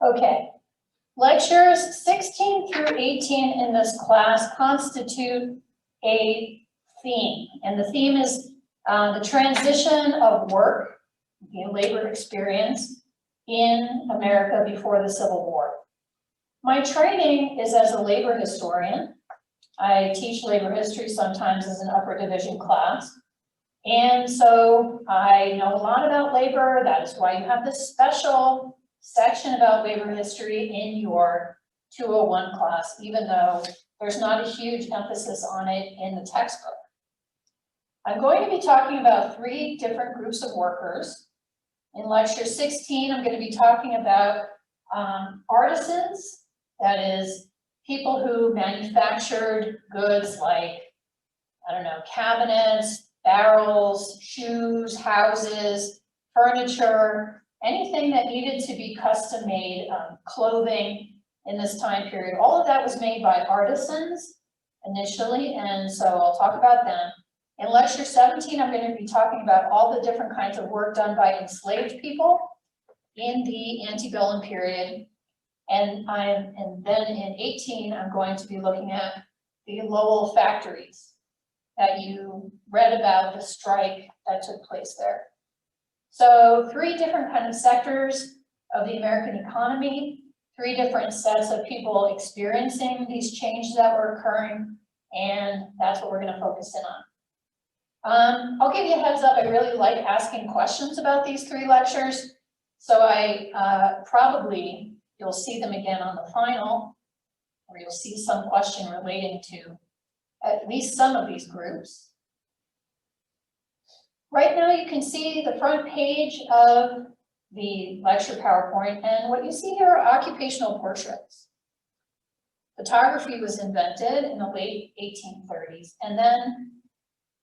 Okay, lectures 16 through 18 in this class constitute a theme, and the theme is the transition of work, labor experience in America before the Civil War. My training is as a labor historian. I teach labor history sometimes as an upper division class. And so I know a lot about labor. That is why you have this special section about labor history in your 201 class, even though there's not a huge emphasis on it in the textbook. I'm going to be talking about 3 different groups of workers. In lecture 16, I'm going to be talking about artisans, that is, people who manufactured goods like, I don't know, cabinets, barrels, shoes, houses, furniture, anything that needed to be custom made, clothing in this time period. All of that was made by artisans initially, and so I'll talk about them. In lecture 17, I'm going to be talking about all the different kinds of work done by enslaved people in the antebellum period. And then in 18, I'm going to be looking at the Lowell factories that you read about, the strike that took place there. So 3 different kind of sectors of the American economy, 3 different sets of people experiencing these changes that were occurring, and that's what we're going to focus in on. I'll give you a heads up, I really like asking questions about these 3 lectures, so you'll see them again on the final, or you'll see some question relating to at least some of these groups. Right now you can see the front page of the lecture PowerPoint, and what you see here are occupational portraits. Photography was invented in the late 1830s, and then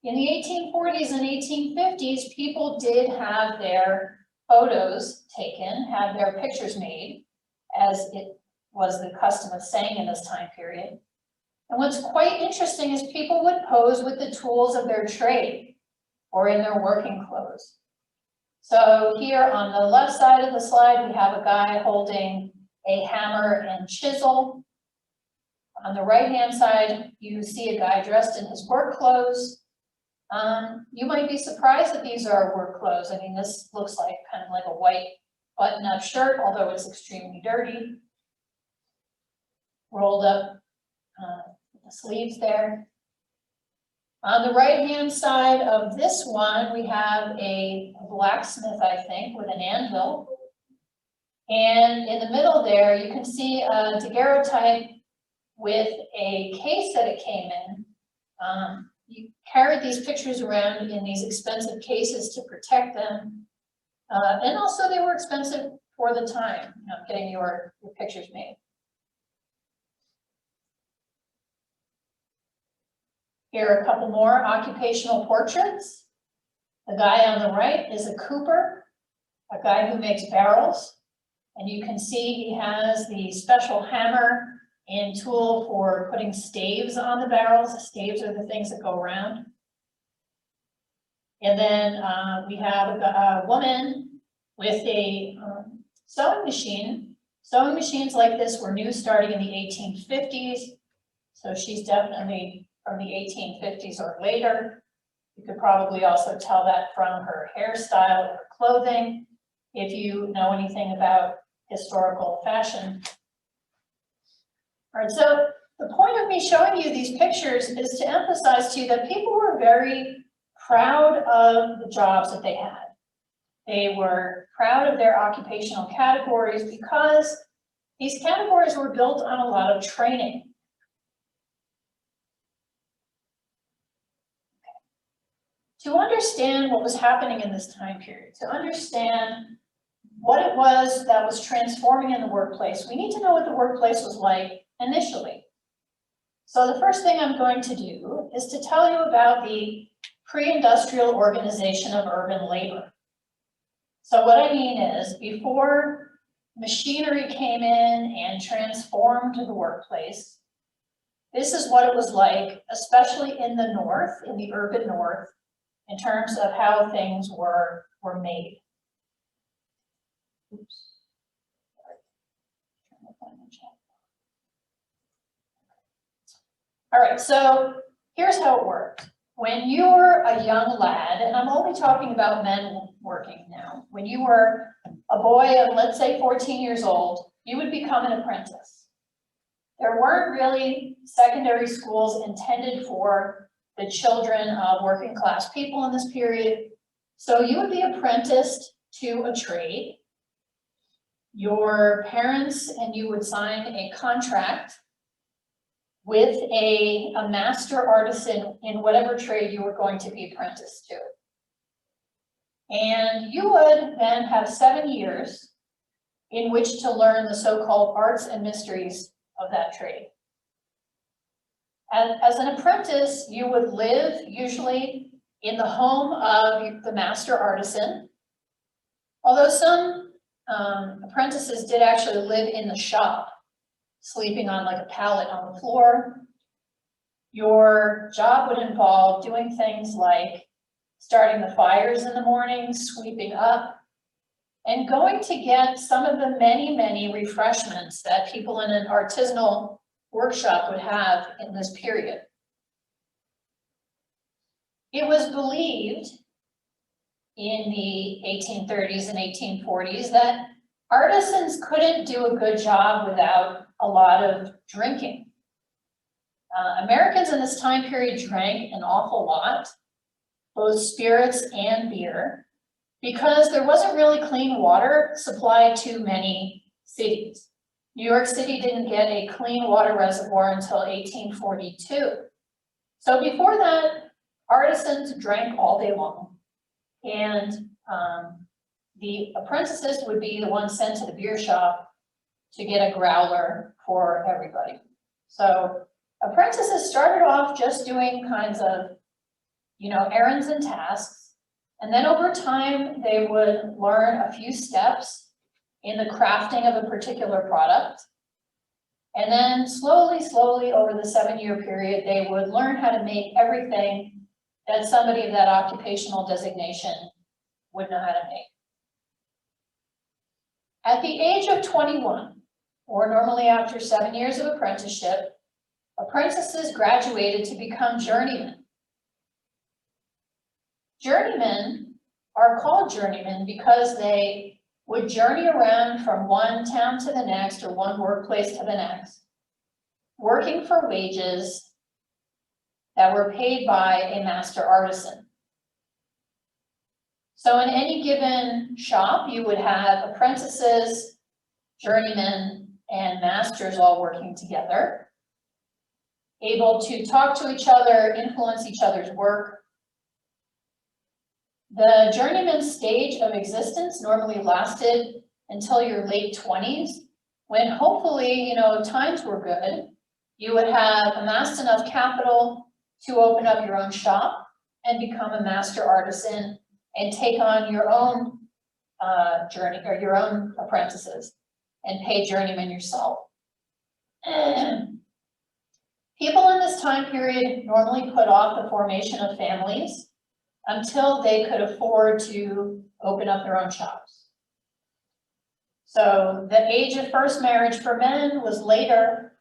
in the 1840s and 1850s, people did have their photos taken, have their pictures made, as it was the custom of saying in this time period. And what's quite interesting is people would pose with the tools of their trade or in their working clothes. So here on the left side of the slide, we have a guy holding a hammer and chisel. On the right-hand side, you see a guy dressed in his work clothes. You might be surprised that these are work clothes. I mean, this looks like kind of like a white button-up shirt, although it's extremely dirty. Rolled up the sleeves there. On the right-hand side of this one, we have a blacksmith, I think, with an anvil. And in the middle there, you can see a daguerreotype with a case that it came in. You carried these pictures around in these expensive cases to protect them. And also they were expensive for the time, getting your pictures made. Here are a couple more occupational portraits. The guy on the right is a cooper, a guy who makes barrels. And you can see he has the special hammer and tool for putting staves on the barrels. The staves are the things that go around. And then we have a woman with a sewing machine. Sewing machines like this were new starting in the 1850s. So she's definitely from the 1850s or later. You could probably also tell that from her hairstyle or clothing, if you know anything about historical fashion. All right, so the point of me showing you these pictures is to emphasize to you that people were very proud of the jobs that they had. They were proud of their occupational categories because these categories were built on a lot of training. To understand what was happening in this time period, to understand what it was that was transforming in the workplace, we need to know what the workplace was like initially. So the first thing I'm going to do is to tell you about the pre-industrial organization of urban labor. So what I mean is, before machinery came in and transformed the workplace, this is what it was like, especially in the north, in the urban north, in terms of how things were made. Oops. All right, so here's how it worked. When you were a young lad, and I'm only talking about men working now, when you were a boy of, let's say, 14 years old, you would become an apprentice. There weren't really secondary schools intended for the children of working class people in this period. So you would be apprenticed to a trade. Your parents and you would sign a contract with a master artisan in whatever trade you were going to be apprenticed to. And you would then have 7 years in which to learn the so-called arts and mysteries of that trade. As an apprentice, you would live usually in the home of the master artisan, although some apprentices did actually live in the shop, sleeping on like a pallet on the floor. Your job would involve doing things like starting the fires in the morning, sweeping up, and going to get some of the many, many refreshments that people in an artisanal workshop would have in this period. It was believed in the 1830s and 1840s that artisans couldn't do a good job without a lot of drinking. Americans in this time period drank an awful lot, both spirits and beer, because there wasn't really clean water supplied to many cities. New York City didn't get a clean water reservoir until 1842. So before that, artisans drank all day long. And the apprentices would be the ones sent to the beer shop to get a growler for everybody. So apprentices started off just doing kinds of, errands and tasks. And then over time, they would learn a few steps in the crafting of a particular product. And then slowly over the 7-year period, they would learn how to make everything that somebody of that occupational designation would know how to make. At the age of 21, or normally after 7 years of apprenticeship, apprentices graduated to become journeymen. Journeymen are called journeymen because they would journey around from one town to the next or one workplace to the next, working for wages that were paid by a master artisan. So in any given shop, you would have apprentices, journeymen, and masters all working together, able to talk to each other, influence each other's work. The journeyman stage of existence normally lasted until your late 20s, when hopefully, times were good. You would have amassed enough capital to open up your own shop and become a master artisan and take on your own journey or your own apprentices and pay journeymen yourself. People in this time period normally put off the formation of families until they could afford to open up their own shops. So the age of first marriage for men was later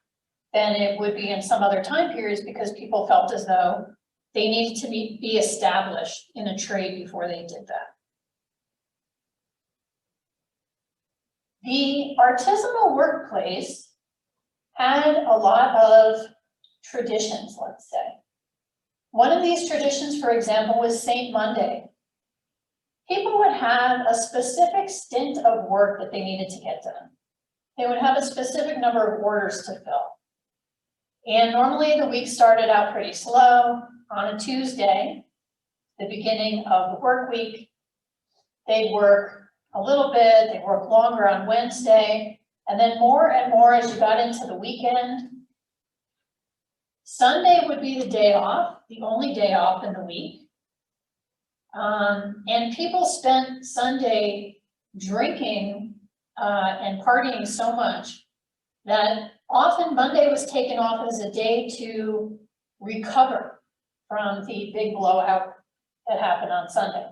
than it would be in some other time periods because people felt as though they needed to be established in a trade before they did that. The artisanal workplace had a lot of traditions, let's say. One of these traditions, for example, was St. Monday. People would have a specific stint of work that they needed to get done. They would have a specific number of orders to fill. And normally the week started out pretty slow. On a Tuesday, the beginning of the work week, they'd work a little bit, they'd work longer on Wednesday, and then more and more as you got into the weekend. Sunday would be the day off, the only day off in the week. And people spent Sunday drinking and partying so much that often Monday was taken off as a day to recover from the big blowout that happened on Sunday.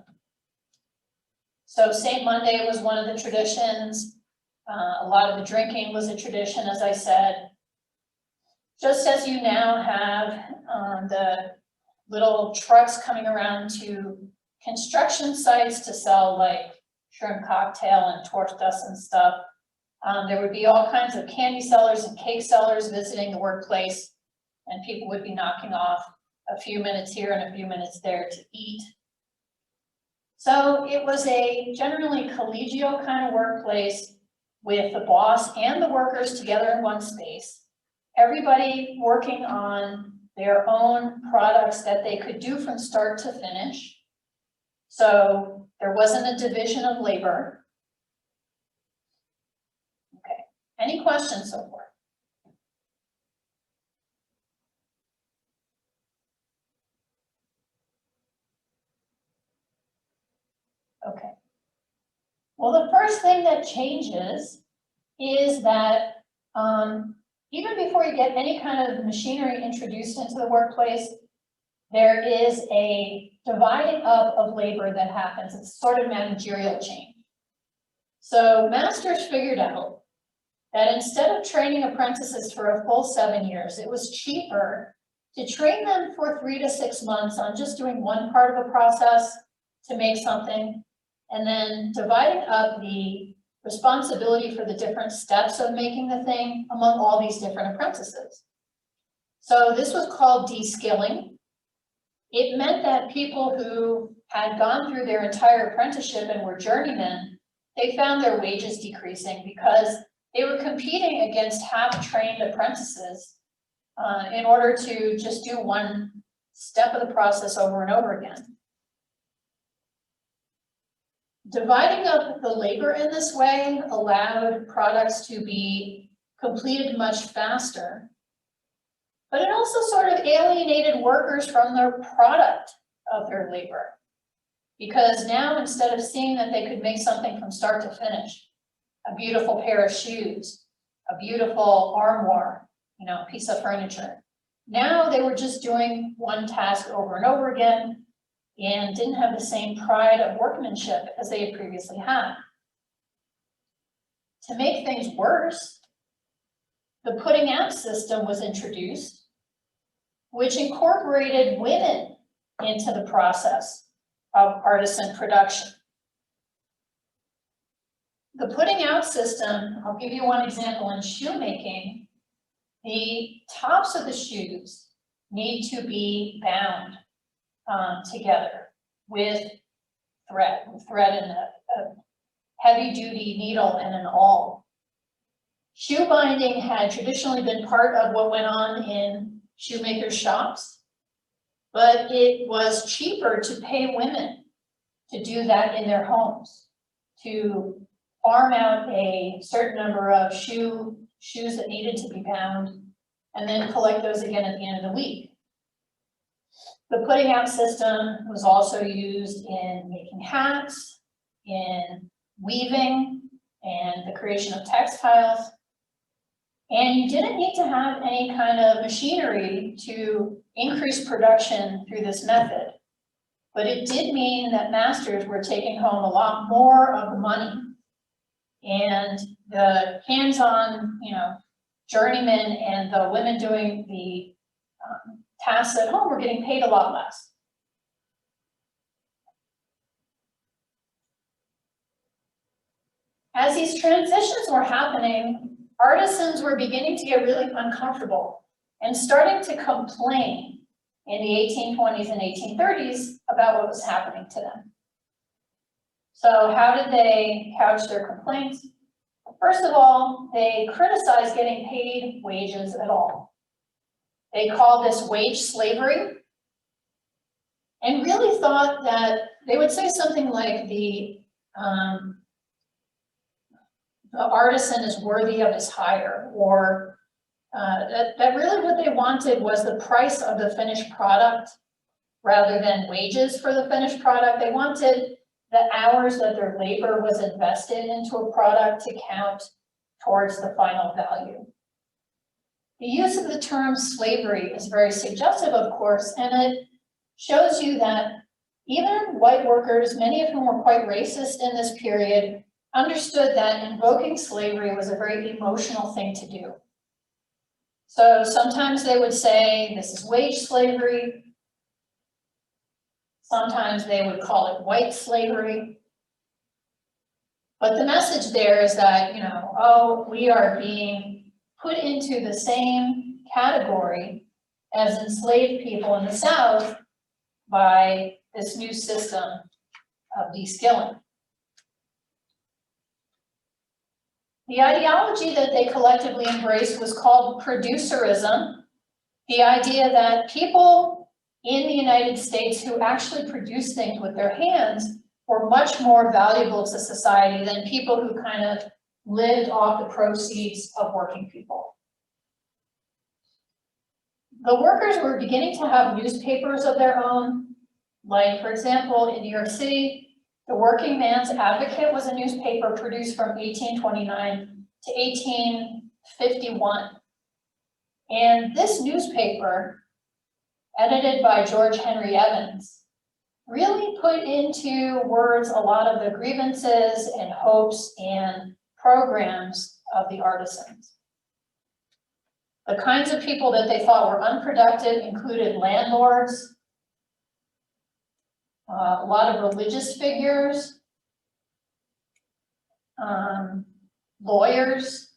So St. Monday was one of the traditions. A lot of the drinking was a tradition, as I said. Just as you now have the little trucks coming around to construction sites to sell like shrimp cocktail and torch dust and stuff, there would be all kinds of candy sellers and cake sellers visiting the workplace, and people would be knocking off a few minutes here and a few minutes there to eat. So it was a generally collegial kind of workplace with the boss and the workers together in one space, everybody working on their own products that they could do from start to finish. So there wasn't a division of labor. Okay, any questions so far? Okay. Well, the first thing that changes is that even before you get any kind of machinery introduced into the workplace, there is a dividing up of labor that happens. It's sort of managerial change. So masters figured out that instead of training apprentices for a full 7 years, it was cheaper to train them for 3 to 6 months on just doing one part of a process to make something, and then dividing up the responsibility for the different steps of making the thing among all these different apprentices. So this was called deskilling. It meant that people who had gone through their entire apprenticeship and were journeymen, they found their wages decreasing because they were competing against half-trained apprentices in order to just do one step of the process over and over again. Dividing up the labor in this way allowed products to be completed much faster, but it also sort of alienated workers from the product of their labor. Because now, instead of seeing that they could make something from start to finish, a beautiful pair of shoes, a beautiful armoire, piece of furniture, now they were just doing one task over and over again, and didn't have the same pride of workmanship as they had previously had. To make things worse, the putting out system was introduced, which incorporated women into the process of artisan production. The putting out system, I'll give you one example in shoemaking. The tops of the shoes need to be bound together with thread and a heavy-duty needle and an awl. Shoe binding had traditionally been part of what went on in shoemakers' shops, but it was cheaper to pay women to do that in their homes, to farm out a certain number of shoes that needed to be bound, and then collect those again at the end of the week. The putting out system was also used in making hats, in weaving, and the creation of textiles. And you didn't need to have any kind of machinery to increase production through this method. But it did mean that masters were taking home a lot more of the money. And the hands-on, journeymen and the women doing the tasks at home were getting paid a lot less. As these transitions were happening, artisans were beginning to get really uncomfortable and starting to complain in the 1820s and 1830s about what was happening to them. So how did they couch their complaints? First of all, they criticized getting paid wages at all. They called this wage slavery and really thought that they would say something like the artisan is worthy of his hire, or that really what they wanted was the price of the finished product rather than wages for the finished product. They wanted the hours that their labor was invested into a product to count towards the final value. The use of the term slavery is very suggestive, of course, and it shows you that even white workers, many of whom were quite racist in this period, understood that invoking slavery was a very emotional thing to do. So sometimes they would say this is wage slavery. Sometimes they would call it white slavery. But the message there is that, you know, oh, we are being put into the same category as enslaved people in the South by this new system of deskilling. The ideology that they collectively embraced was called producerism, the idea that people in the United States who actually produce things with their hands were much more valuable to society than people who kind of lived off the proceeds of working people. The workers were beginning to have newspapers of their own, like, for example, in New York City, the Working Man's Advocate was a newspaper produced from 1829 to 1851. And this newspaper, edited by George Henry Evans, really put into words a lot of the grievances and hopes and programs of the artisans. The kinds of people that they thought were unproductive included landlords, a lot of religious figures, lawyers.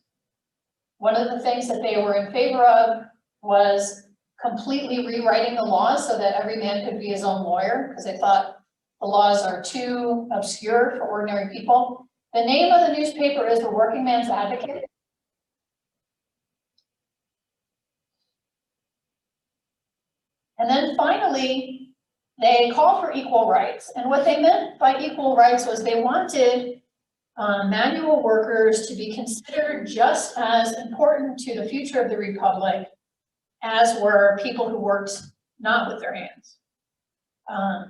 One of the things that they were in favor of was completely rewriting the laws so that every man could be his own lawyer, because they thought the laws are too obscure for ordinary people. The name of the newspaper is the Working Man's Advocate. And then finally, they called for equal rights. And what they meant by equal rights was they wanted manual workers to be considered just as important to the future of the Republic as were people who worked not with their hands.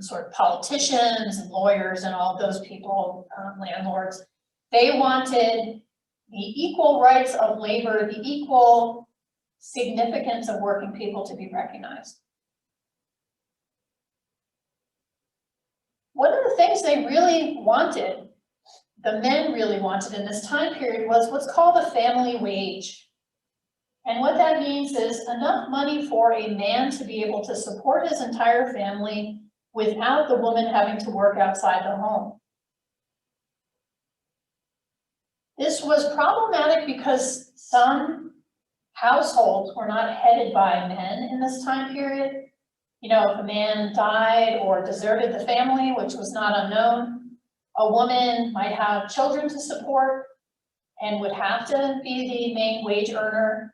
Sort of politicians and lawyers and all of those people, landlords. They wanted the equal rights of labor, the equal significance of working people to be recognized. One of the things they really wanted, the men really wanted in this time period, was what's called a family wage. And what that means is enough money for a man to be able to support his entire family without the woman having to work outside the home. This was problematic because some households were not headed by men in this time period. You know, if a man died or deserted the family, which was not unknown, a woman might have children to support and would have to be the main wage earner.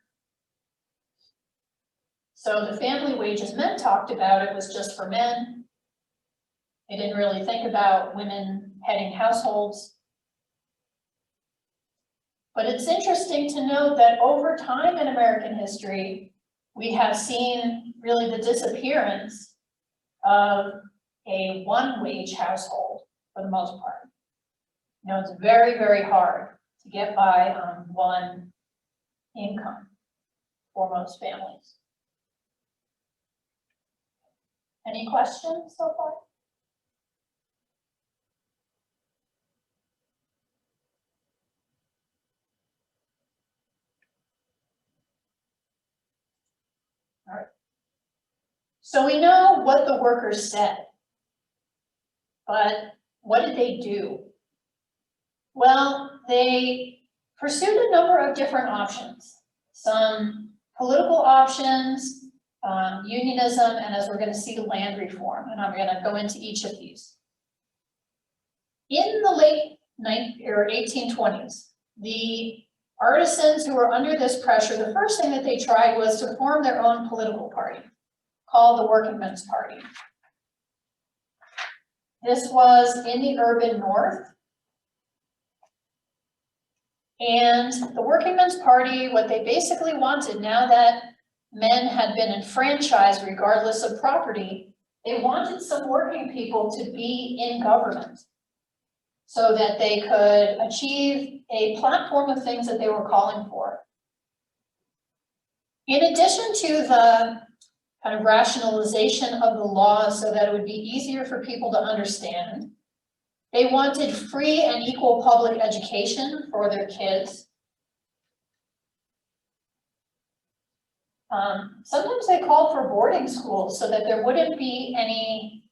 So the family wages men talked about, it was just for men. They didn't really think about women heading households. But it's interesting to note that over time in American history, we have seen really the disappearance of a one-wage household for the most part. You know, it's very, very hard to get by on one income for most families. Any questions so far? All right. So we know what the workers said, but what did they do? Well, they pursued a number of different options. Some political options, unionism, and as we're going to see, land reform, and I'm going to go into each of these. In the late 1820s, the artisans who were under this pressure, the first thing that they tried was to form their own political party, called the Working Men's Party. This was in the urban north. And the Working Men's Party, what they basically wanted, now that men had been enfranchised regardless of property, they wanted some working people to be in government so that they could achieve a platform of things that they were calling for. In addition to the kind of rationalization of the law so that it would be easier for people to understand, they wanted free and equal public education for their kids. Sometimes they called for boarding schools so that there wouldn't be any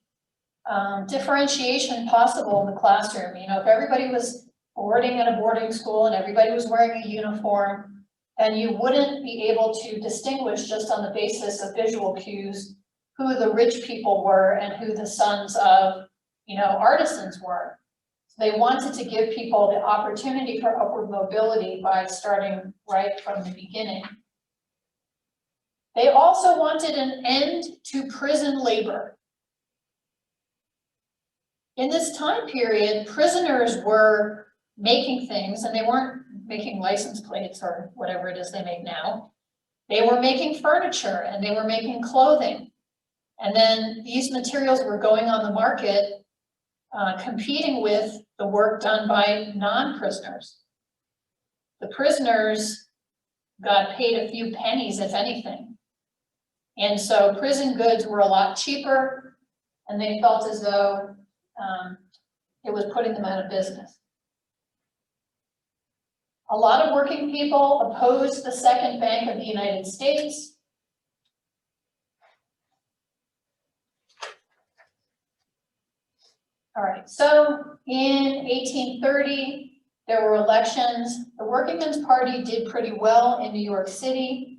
differentiation possible in the classroom. You know, if everybody was boarding at a boarding school and everybody was wearing a uniform, then you wouldn't be able to distinguish just on the basis of visual cues who the rich people were and who the sons of, you know, artisans were. So they wanted to give people the opportunity for upward mobility by starting right from the beginning. They also wanted an end to prison labor. In this time period, prisoners were making things, and they weren't making license plates or whatever it is they make now. They were making furniture and they were making clothing. And then these materials were going on the market, competing with the work done by non-prisoners. The prisoners got paid a few pennies, if anything. And so prison goods were a lot cheaper, and they felt as though it was putting them out of business. A lot of working people opposed the Second Bank of the United States. All right, so in 1830, there were elections. The Workingmen's Party did pretty well in New York City,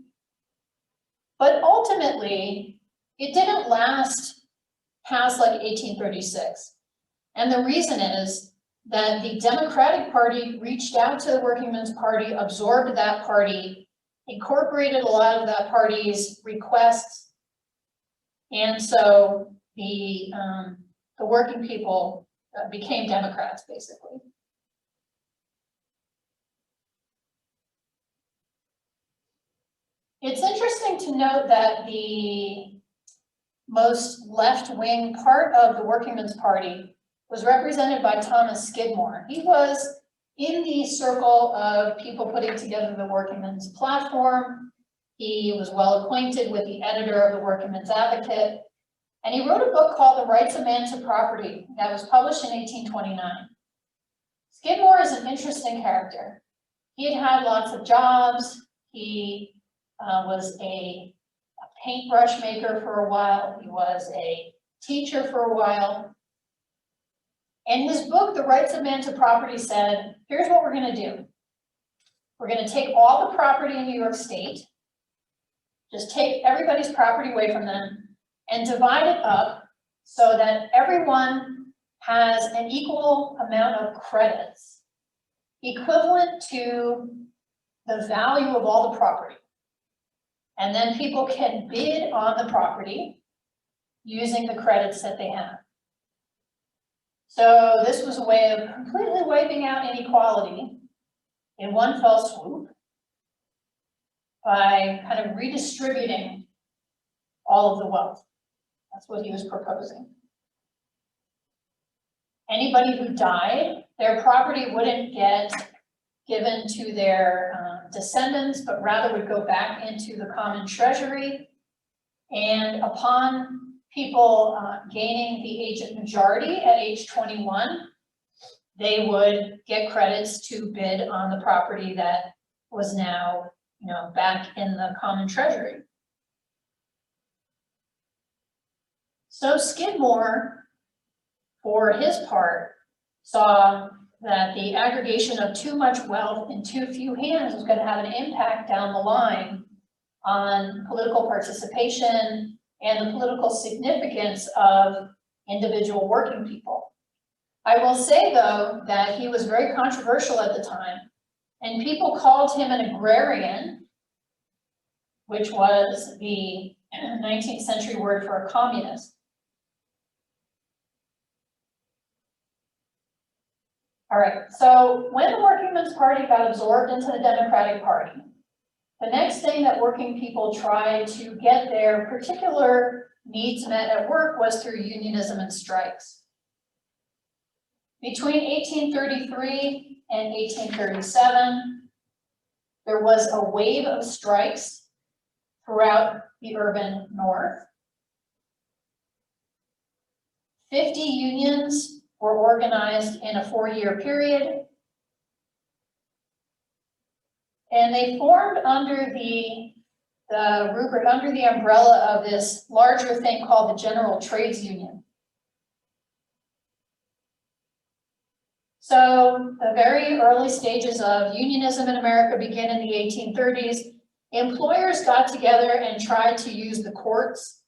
but ultimately, it didn't last past like 1836. And the reason is that the Democratic Party reached out to the Workingmen's Party, absorbed that party, incorporated a lot of that party's requests, and so the working people became Democrats, basically. It's interesting to note that the most left-wing part of the Workingmen's Party was represented by Thomas Skidmore. He was in the circle of people putting together the Workingmen's Platform. He was well acquainted with the editor of the Workingmen's Advocate, and he wrote a book called The Rights of Man to Property that was published in 1829. Skidmore is an interesting character. He had had lots of jobs. He was a paintbrush maker for a while. He was a teacher for a while. And his book, The Rights of Man to Property, said, here's what we're going to do. We're going to take all the property in New York State, just take everybody's property away from them, and divide it up so that everyone has an equal amount of credits, equivalent to the value of all the property. And then people can bid on the property using the credits that they have. So this was a way of completely wiping out inequality in one fell swoop by kind of redistributing all of the wealth. That's what he was proposing. Anybody who died, their property wouldn't get given to their descendants, but rather would go back into the common treasury. And upon people gaining the age of majority at age 21, they would get credits to bid on the property that was now, you know, back in the common treasury. So Skidmore, for his part, saw that the aggregation of too much wealth in too few hands was going to have an impact down the line on political participation and the political significance of individual working people. I will say, though, that he was very controversial at the time, and people called him an agrarian, which was the 19th century word for a communist. All right, so when the Workingmen's Party got absorbed into the Democratic Party, the next thing that working people tried to get their particular needs met at work was through unionism and strikes. Between 1833 and 1837, there was a wave of strikes throughout the urban north. 50 unions were organized in a 4-year period. And they formed under the the rubric, under the umbrella of this larger thing called the General Trades Union. So the very early stages of unionism in America begin in the 1830s. Employers got together and tried to use the courts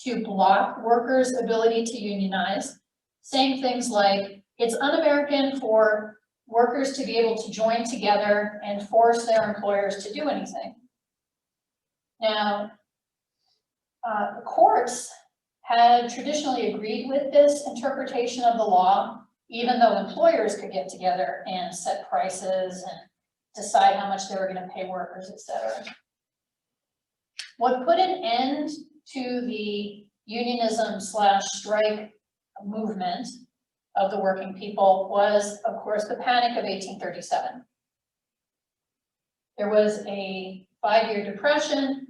to block workers' ability to unionize, saying things like, it's un-American for workers to be able to join together and force their employers to do anything. Now, the courts had traditionally agreed with this interpretation of the law, even though employers could get together and set prices and decide how much they were going to pay workers, et cetera. What put an end to the unionism / strike movement of the working people was, of course, the Panic of 1837. There was a 5-year depression.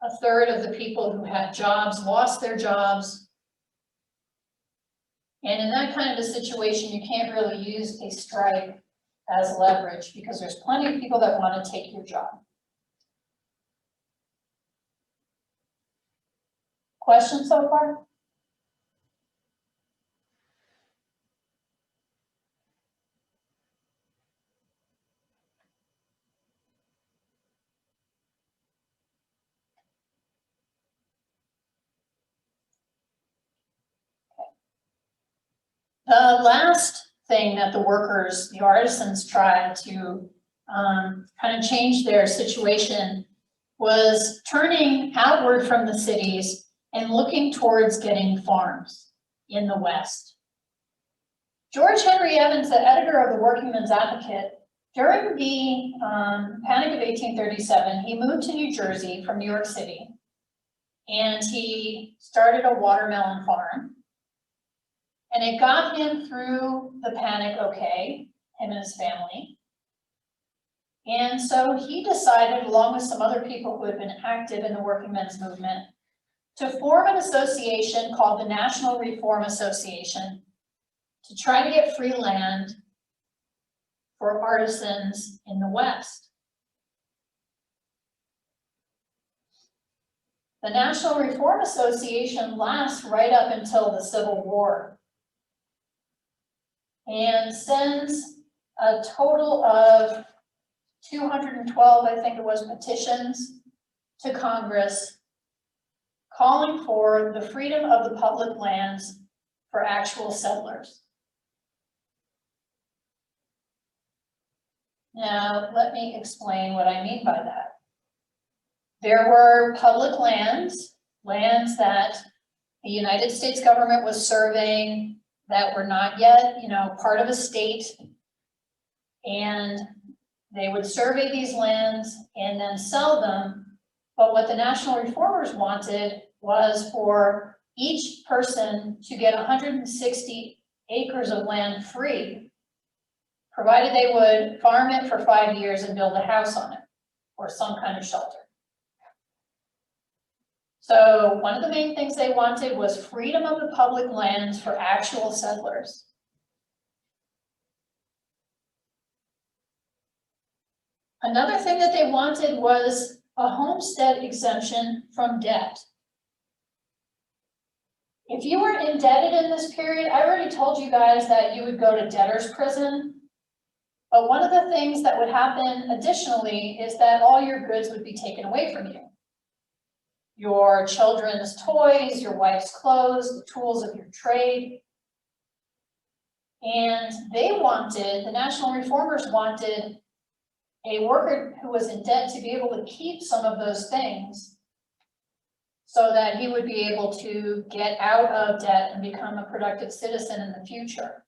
A third of the people who had jobs lost their jobs. And in that kind of a situation, you can't really use a strike as leverage because there's plenty of people that want to take your job. Questions so far? The last thing that the workers, the artisans, tried to kind of change their situation was turning outward from the cities and looking towards getting farms in the West. George Henry Evans, the editor of the Workingman's Advocate, during the Panic of 1837, he moved to New Jersey from New York City, and he started a watermelon farm. And it got him through the panic okay, him and his family. And so he decided, along with some other people who had been active in the working men's movement, to form an association called the National Reform Association to try to get free land for artisans in the West. The National Reform Association lasts right up until the Civil War, and sends a total of 212, I think it was, petitions to Congress calling for the freedom of the public lands for actual settlers. Now, let me explain what I mean by that. There were public lands, lands that the United States government was surveying that were not yet, part of a state, and they would survey these lands and then sell them. But what the National Reformers wanted was for each person to get 160 acres of land free, provided they would farm it for 5 years and build a house on it or some kind of shelter. So one of the main things they wanted was freedom of the public lands for actual settlers. Another thing that they wanted was a homestead exemption from debt. If you were indebted in this period, I already told you guys that you would go to debtor's prison. But one of the things that would happen additionally is that all your goods would be taken away from you. Your children's toys, your wife's clothes, the tools of your trade. And the National Reformers wanted a worker who was in debt to be able to keep some of those things so that he would be able to get out of debt and become a productive citizen in the future.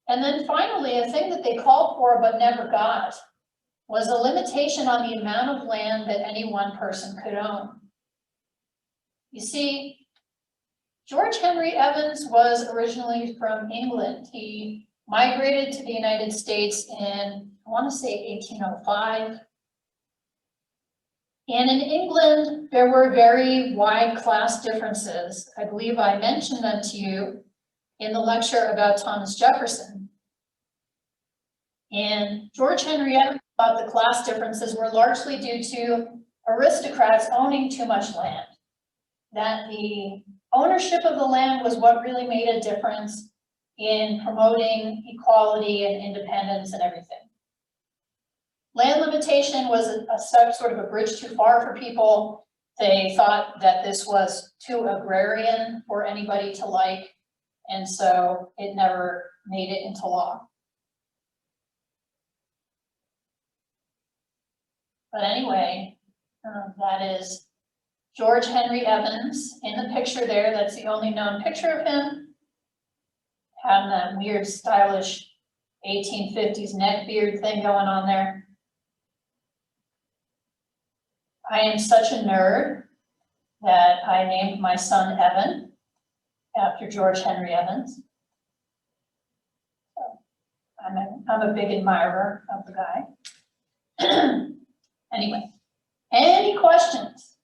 And then finally, a thing that they called for but never got was a limitation on the amount of land that any one person could own. You see, George Henry Evans was originally from England. He migrated to the United States in, I want to say 1805. And in England, there were very wide class differences. I believe I mentioned them to you in the lecture about Thomas Jefferson. And George Henry Evans thought the class differences were largely due to aristocrats owning too much land, that the ownership of the land was what really made a difference in promoting equality and independence and everything. Land limitation was a sort of a bridge too far for people. They thought that this was too agrarian for anybody to like, and so it never made it into law. But anyway, that is George Henry Evans in the picture there. That's the only known picture of him. Having that weird, stylish 1850s neck beard thing going on there. I am such a nerd that I named my son Evan after George Henry Evans. So I'm a big admirer of the guy. Anyway, any questions?